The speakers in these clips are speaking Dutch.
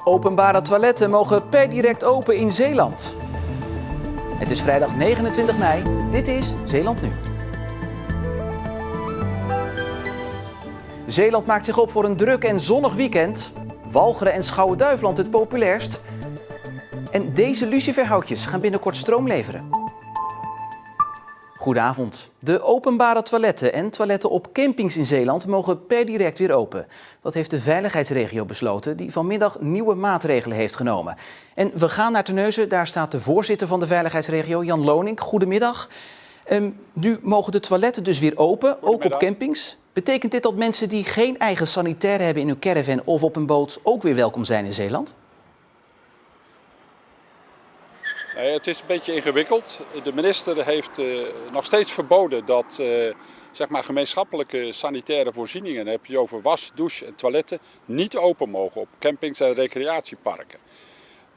Openbare toiletten mogen per direct open in Zeeland. Het is vrijdag 29 mei. Dit is Zeeland Nu. Zeeland maakt zich op voor een druk en zonnig weekend. Walcheren en Schouwen-Duiveland het populairst. En deze luciferhoutjes gaan binnenkort stroom leveren. Goedenavond. De openbare toiletten en toiletten op campings in Zeeland mogen per direct weer open. Dat heeft de veiligheidsregio besloten, die vanmiddag nieuwe maatregelen heeft genomen. En we gaan naar Terneuzen, daar staat de voorzitter van de veiligheidsregio, Jan Lonink. Goedemiddag. Nu mogen de toiletten dus weer open, ook op campings. Betekent dit dat mensen die geen eigen sanitair hebben in hun caravan of op een boot ook weer welkom zijn in Zeeland? Nee, het is een beetje ingewikkeld. De minister heeft nog steeds verboden dat zeg maar gemeenschappelijke sanitaire voorzieningen, dan heb je over was, douche en toiletten, niet open mogen op campings en recreatieparken.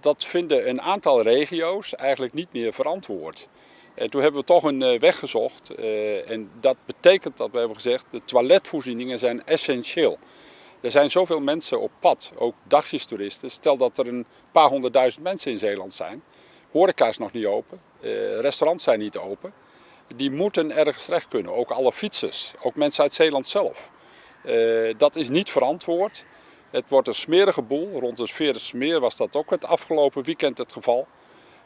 Dat vinden een aantal regio's eigenlijk niet meer verantwoord. En toen hebben we toch een weg gezocht en dat betekent dat we hebben gezegd, de toiletvoorzieningen zijn essentieel. Er zijn zoveel mensen op pad, ook dagjestoeristen. Stel dat er een paar 100.000 mensen in Zeeland zijn. Horeca is nog niet open, restaurants zijn niet open. Die moeten ergens terecht kunnen, ook alle fietsers, ook mensen uit Zeeland zelf. Dat is niet verantwoord. Het wordt een smerige boel, rond de Smeer was dat ook het afgelopen weekend het geval.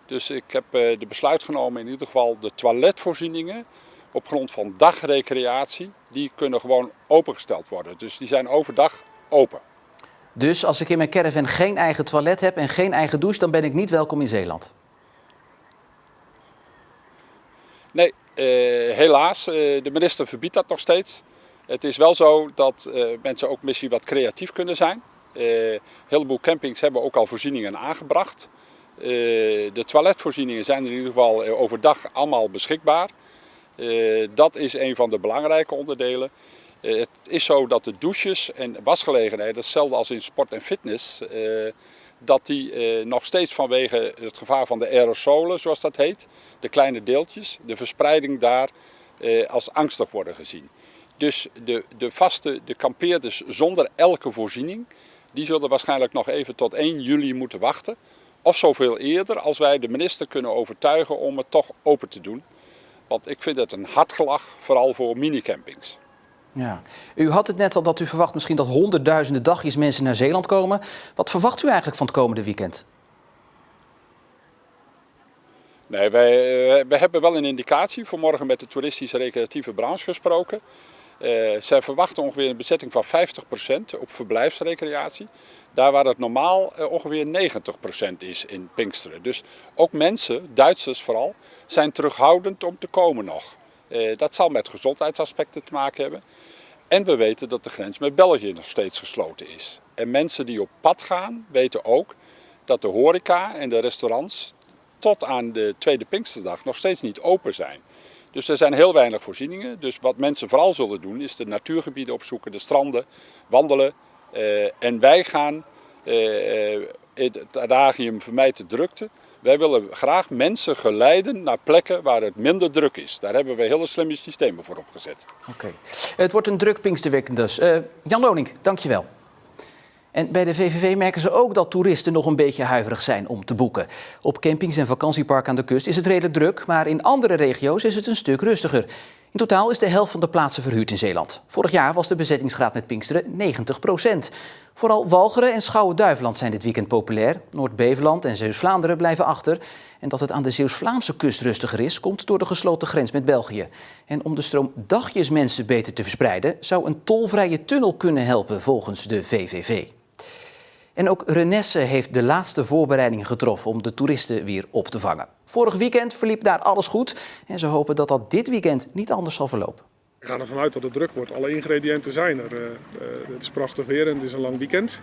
Dus ik heb de besluit genomen in ieder geval de toiletvoorzieningen op grond van dagrecreatie, die kunnen gewoon opengesteld worden. Dus die zijn overdag open. Dus als ik in mijn caravan geen eigen toilet heb en geen eigen douche, dan ben ik niet welkom in Zeeland? Nee, helaas. De minister verbiedt dat nog steeds. Het is wel zo dat mensen ook misschien wat creatief kunnen zijn. Een heleboel campings hebben ook al voorzieningen aangebracht. De toiletvoorzieningen zijn in ieder geval overdag allemaal beschikbaar. Dat is een van de belangrijke onderdelen. Het is zo dat de douches en wasgelegenheden, hetzelfde als in sport en fitness, dat die nog steeds vanwege het gevaar van de aerosolen, zoals dat heet, de kleine deeltjes, de verspreiding daar als angstig worden gezien. Dus de kampeerders zonder elke voorziening, die zullen waarschijnlijk nog even tot 1 juli moeten wachten. Of zoveel eerder als wij de minister kunnen overtuigen om het toch open te doen. Want ik vind het een hartgelach, vooral voor minicampings. Ja. U had het net al dat u verwacht misschien dat honderdduizenden dagjes mensen naar Zeeland komen. Wat verwacht u eigenlijk van het komende weekend? Nee, wij hebben wel een indicatie. Vanmorgen met de toeristische recreatieve branche gesproken. Zij verwachten ongeveer een bezetting van 50% op verblijfsrecreatie. Daar waar het normaal ongeveer 90% is in Pinksteren. Dus ook mensen, Duitsers vooral, zijn terughoudend om te komen nog. Dat zal met gezondheidsaspecten te maken hebben. En we weten dat de grens met België nog steeds gesloten is. En mensen die op pad gaan weten ook dat de horeca en de restaurants tot aan de tweede Pinksterdag nog steeds niet open zijn. Dus er zijn heel weinig voorzieningen. Dus wat mensen vooral zullen doen is de natuurgebieden opzoeken, de stranden, wandelen. En wij gaan het adagium vermijd de drukte. Wij willen graag mensen geleiden naar plekken waar het minder druk is. Daar hebben we hele slimme systemen voor opgezet. Oké. Het wordt een druk Pinksterweekend dus. Jan Lonink, dankjewel. En bij de VVV merken ze ook dat toeristen nog een beetje huiverig zijn om te boeken. Op campings en vakantieparken aan de kust is het redelijk druk, maar in andere regio's is het een stuk rustiger. In totaal is de helft van de plaatsen verhuurd in Zeeland. Vorig jaar was de bezettingsgraad met Pinksteren 90%. Vooral Walcheren en Schouwen-Duiveland zijn dit weekend populair. Noord-Beveland en Zeeuws-Vlaanderen blijven achter. En dat het aan de Zeeuws-Vlaamse kust rustiger is, komt door de gesloten grens met België. En om de stroom dagjesmensen beter te verspreiden, zou een tolvrije tunnel kunnen helpen volgens de VVV. En ook Renesse heeft de laatste voorbereidingen getroffen om de toeristen weer op te vangen. Vorig weekend verliep daar alles goed en ze hopen dat dat dit weekend niet anders zal verlopen. We gaan ervan uit dat het druk wordt. Alle ingrediënten zijn er. Het is prachtig weer en het is een lang weekend.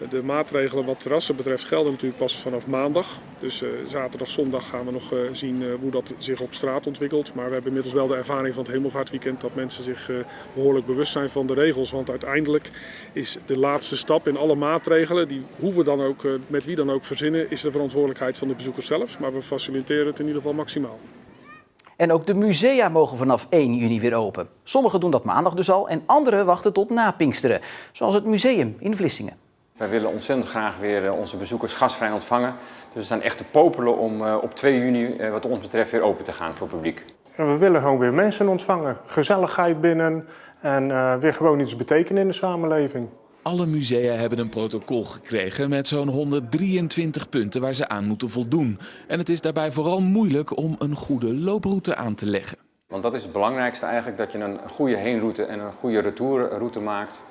De maatregelen wat terrassen betreft gelden natuurlijk pas vanaf maandag. Dus zaterdag, zondag gaan we nog zien hoe dat zich op straat ontwikkelt. Maar we hebben inmiddels wel de ervaring van het hemelvaartweekend dat mensen zich behoorlijk bewust zijn van de regels. Want uiteindelijk is de laatste stap in alle maatregelen, die hoe we dan ook, met wie dan ook verzinnen, is de verantwoordelijkheid van de bezoekers zelf. Maar we faciliteren het in ieder geval maximaal. En ook de musea mogen vanaf 1 juni weer open. Sommigen doen dat maandag dus al en anderen wachten tot na Pinksteren. Zoals het museum in Vlissingen. Wij willen ontzettend graag weer onze bezoekers gastvrij ontvangen. Dus we staan echt te popelen om op 2 juni wat ons betreft weer open te gaan voor het publiek. En we willen gewoon weer mensen ontvangen, gezelligheid binnen en weer gewoon iets betekenen in de samenleving. Alle musea hebben een protocol gekregen met zo'n 123 punten waar ze aan moeten voldoen. En het is daarbij vooral moeilijk om een goede looproute aan te leggen. Want dat is het belangrijkste eigenlijk, dat je een goede heenroute en een goede retourroute maakt.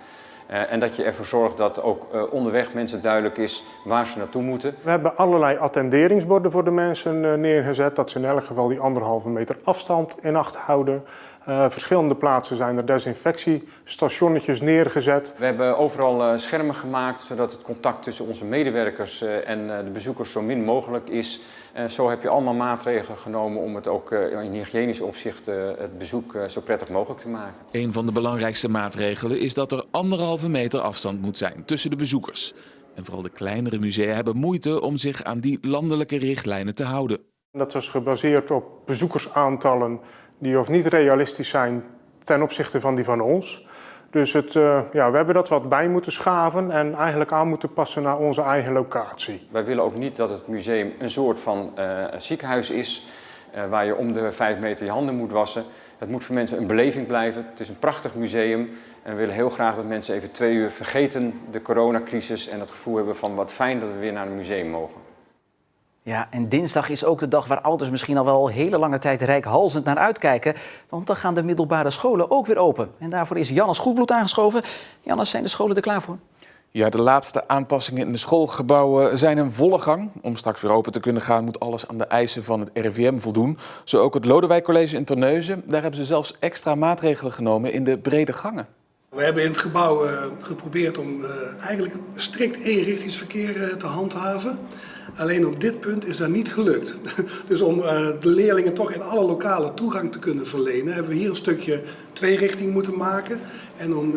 En dat je ervoor zorgt dat ook onderweg mensen duidelijk is waar ze naartoe moeten. We hebben allerlei attenderingsborden voor de mensen neergezet, dat ze in elk geval die 1,5 meter afstand in acht houden. Verschillende plaatsen zijn er desinfectiestationnetjes neergezet. We hebben overal schermen gemaakt, zodat het contact tussen onze medewerkers en de bezoekers zo min mogelijk is. Zo heb je allemaal maatregelen genomen om het ook in hygiënisch opzicht het bezoek zo prettig mogelijk te maken. Een van de belangrijkste maatregelen is dat er 1,5 meter afstand moet zijn tussen de bezoekers. En vooral de kleinere musea hebben moeite om zich aan die landelijke richtlijnen te houden. Dat is gebaseerd op bezoekersaantallen die of niet realistisch zijn ten opzichte van die van ons. Dus we hebben dat wat bij moeten schaven en eigenlijk aan moeten passen naar onze eigen locatie. Wij willen ook niet dat het museum een soort van ziekenhuis is waar je om de 5 meter je handen moet wassen. Het moet voor mensen een beleving blijven. Het is een prachtig museum en we willen heel graag dat mensen even 2 uur vergeten de coronacrisis en het gevoel hebben van wat fijn dat we weer naar een museum mogen. Ja, en dinsdag is ook de dag waar ouders misschien al wel hele lange tijd reikhalzend naar uitkijken. Want dan gaan de middelbare scholen ook weer open. En daarvoor is Jannes Goedbloed aangeschoven. Jannes, zijn de scholen er klaar voor? Ja, de laatste aanpassingen in de schoolgebouwen zijn in volle gang. Om straks weer open te kunnen gaan moet alles aan de eisen van het RIVM voldoen. Zo ook het Lodewijk College in Terneuzen. Daar hebben ze zelfs extra maatregelen genomen in de brede gangen. We hebben in het gebouw geprobeerd om eigenlijk strikt eenrichtingsverkeer te handhaven. Alleen op dit punt is dat niet gelukt. Dus om de leerlingen toch in alle lokalen toegang te kunnen verlenen, hebben we hier een stukje 2-richting moeten maken. En om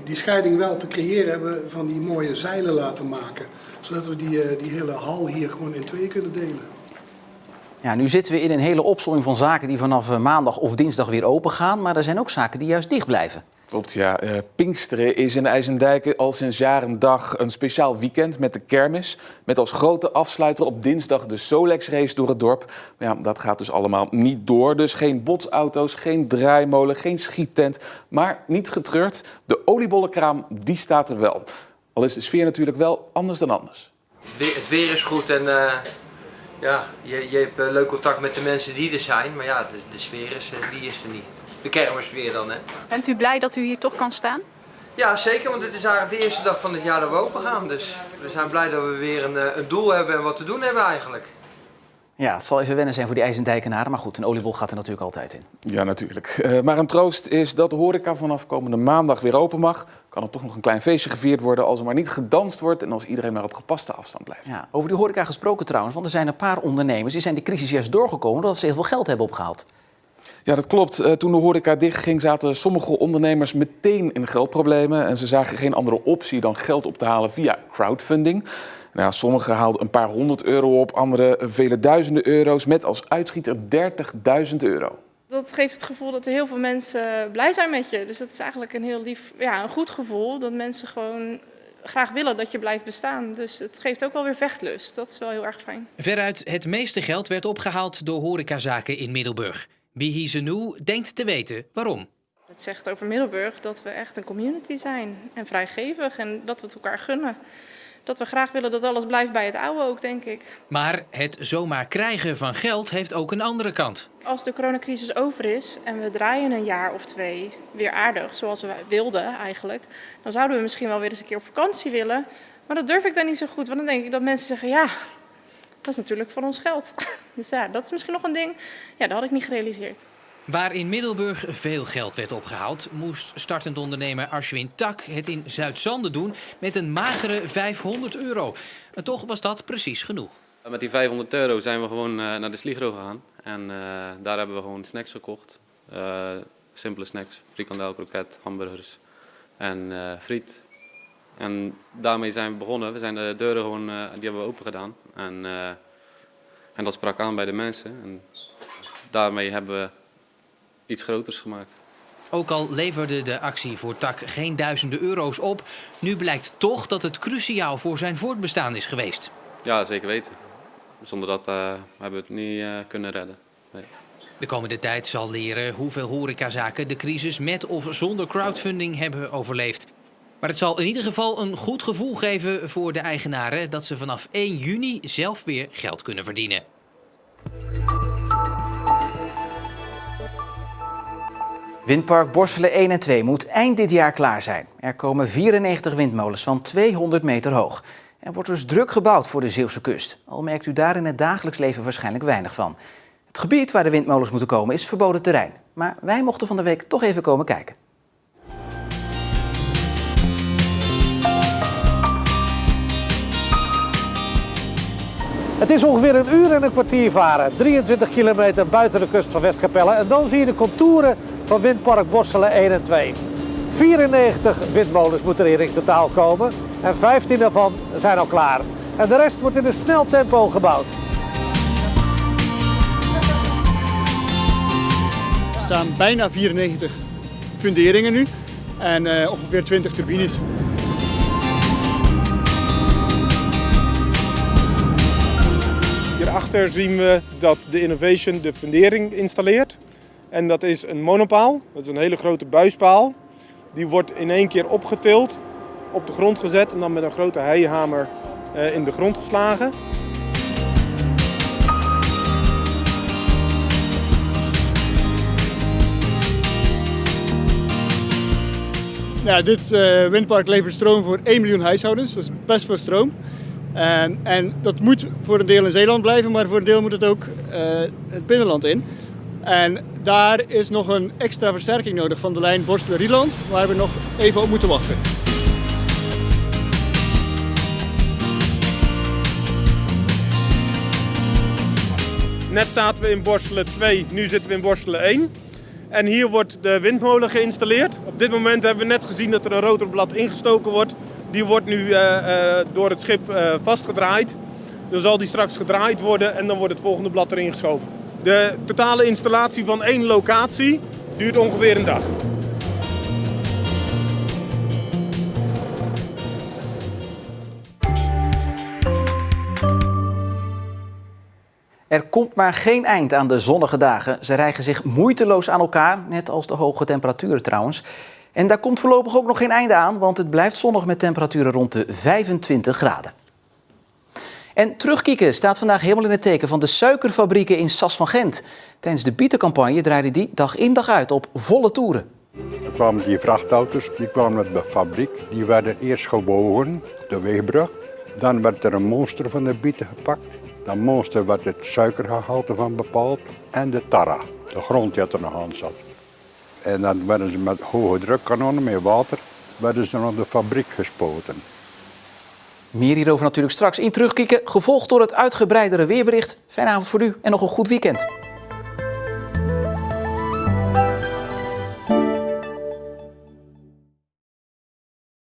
die scheiding wel te creëren, hebben we van die mooie zeilen laten maken. Zodat we die hele hal hier gewoon in 2 kunnen delen. Ja, nu zitten we in een hele opsomming van zaken die vanaf maandag of dinsdag weer open gaan. Maar er zijn ook zaken die juist dicht blijven. Klopt, ja. Pinksteren is in IJsendijk al sinds jaar en dag een speciaal weekend met de kermis. Met als grote afsluiter op dinsdag de Solex-race door het dorp. Maar ja, dat gaat dus allemaal niet door. Dus geen botsauto's, geen draaimolen, geen schiettent. Maar niet getreurd, de oliebollenkraam die staat er wel. Al is de sfeer natuurlijk wel anders dan anders. Het weer is goed en je hebt leuk contact met de mensen die er zijn. Maar ja, de sfeer die is er niet. De kermisfeer dan, hè. Bent u blij dat u hier toch kan staan? Ja, zeker, want dit is eigenlijk de eerste dag van het jaar dat we open gaan. Dus we zijn blij dat we weer een doel hebben en wat te doen hebben eigenlijk. Ja, het zal even wennen zijn voor die IJsendijkenaren. Maar goed, een oliebol gaat er natuurlijk altijd in. Ja, natuurlijk. Maar een troost is dat de horeca vanaf komende maandag weer open mag. Kan er toch nog een klein feestje gevierd worden als er maar niet gedanst wordt en als iedereen maar op gepaste afstand blijft. Ja, over die horeca gesproken trouwens, want er zijn een paar ondernemers die zijn de crisis juist doorgekomen doordat ze heel veel geld hebben opgehaald. Ja, dat klopt. Toen de horeca dichtging zaten sommige ondernemers meteen in geldproblemen. En ze zagen geen andere optie dan geld op te halen via crowdfunding. Nou, sommigen haalden een paar €100 op, anderen vele duizenden euro's met als uitschieter €30.000. Dat geeft het gevoel dat er heel veel mensen blij zijn met je. Dus dat is eigenlijk een heel lief, een goed gevoel. Dat mensen gewoon graag willen dat je blijft bestaan. Dus het geeft ook wel weer vechtlust. Dat is wel heel erg fijn. Veruit het meeste geld werd opgehaald door horecazaken in Middelburg. Bihi Zenou denkt te weten waarom. Het zegt over Middelburg dat we echt een community zijn. En vrijgevig en dat we het elkaar gunnen. Dat we graag willen dat alles blijft bij het oude ook, denk ik. Maar het zomaar krijgen van geld heeft ook een andere kant. Als de coronacrisis over is en we draaien een jaar of 2 weer aardig, zoals we wilden eigenlijk, dan zouden we misschien wel weer eens een keer op vakantie willen. Maar dat durf ik dan niet zo goed, want dan denk ik dat mensen zeggen, ja, dat is natuurlijk van ons geld. Dus ja, dat is misschien nog een ding. Ja, dat had ik niet gerealiseerd. Waar in Middelburg veel geld werd opgehaald, moest startend ondernemer Ashwin Tak het in Zuidzanden doen met een magere €500. Maar toch was dat precies genoeg. Met die €500 zijn we gewoon naar de Sligro gegaan en daar hebben we gewoon snacks gekocht. Simpele snacks, frikandel, kroket, hamburgers en friet. En daarmee zijn we begonnen. We zijn de deuren gewoon, die hebben we open gedaan en dat sprak aan bij de mensen. En daarmee hebben we iets groters gemaakt. Ook al leverde de actie voor Tak geen duizenden euro's op, nu blijkt toch dat het cruciaal voor zijn voortbestaan is geweest. Ja, zeker weten. Zonder dat hebben we het niet kunnen redden. Nee. De komende tijd zal leren hoeveel horecazaken de crisis met of zonder crowdfunding hebben overleefd. Maar het zal in ieder geval een goed gevoel geven voor de eigenaren dat ze vanaf 1 juni zelf weer geld kunnen verdienen. Windpark Borselen 1 en 2 moet eind dit jaar klaar zijn. Er komen 94 windmolens van 200 meter hoog. Er wordt dus druk gebouwd voor de Zeeuwse kust. Al merkt u daar in het dagelijks leven waarschijnlijk weinig van. Het gebied waar de windmolens moeten komen is verboden terrein. Maar wij mochten van de week toch even komen kijken. Het is ongeveer een uur en een kwartier varen, 23 kilometer buiten de kust van Westkapelle. En dan zie je de contouren van Windpark Borselen 1 en 2. 94 windmolens moeten er in totaal komen en 15 daarvan zijn al klaar. En de rest wordt in een snel tempo gebouwd. Er staan bijna 94 funderingen nu en ongeveer 20 turbines. Hierachter zien we dat de Innovation de fundering installeert. En dat is een monopaal, dat is een hele grote buispaal. Die wordt in één keer opgetild, op de grond gezet en dan met een grote heihamer in de grond geslagen. Ja, dit windpark levert stroom voor 1 miljoen huishoudens, dat is best veel stroom. En dat moet voor een deel in Zeeland blijven, maar voor een deel moet het ook het binnenland in. En daar is nog een extra versterking nodig van de lijn Borselen-Rieland, waar we nog even op moeten wachten. Net zaten we in Borselen 2, nu zitten we in Borselen 1. En hier wordt de windmolen geïnstalleerd. Op dit moment hebben we net gezien dat er een rotorblad ingestoken wordt. Die wordt nu door het schip vastgedraaid. Dan zal die straks gedraaid worden en dan wordt het volgende blad erin geschoven. De totale installatie van 1 locatie duurt ongeveer een dag. Er komt maar geen eind aan de zonnige dagen. Ze rijgen zich moeiteloos aan elkaar, net als de hoge temperaturen trouwens. En daar komt voorlopig ook nog geen einde aan, want het blijft zonnig met temperaturen rond de 25 graden. En terugkieken staat vandaag helemaal in het teken van de suikerfabrieken in Sas van Gent. Tijdens de bietencampagne draaide die dag in dag uit op volle toeren. Er kwamen die vrachtauto's, die kwamen uit de fabriek. Die werden eerst gebogen, de weegbrug. Dan werd er een monster van de bieten gepakt. Dat monster werd het suikergehalte van bepaald. En de tarra, de grond die er nog aan zat. En dan werden ze met hoge drukkanonnen, met water, werden ze naar de fabriek gespoten. Meer hierover natuurlijk straks in terugkieken, gevolgd door het uitgebreidere weerbericht. Fijne avond voor u en nog een goed weekend.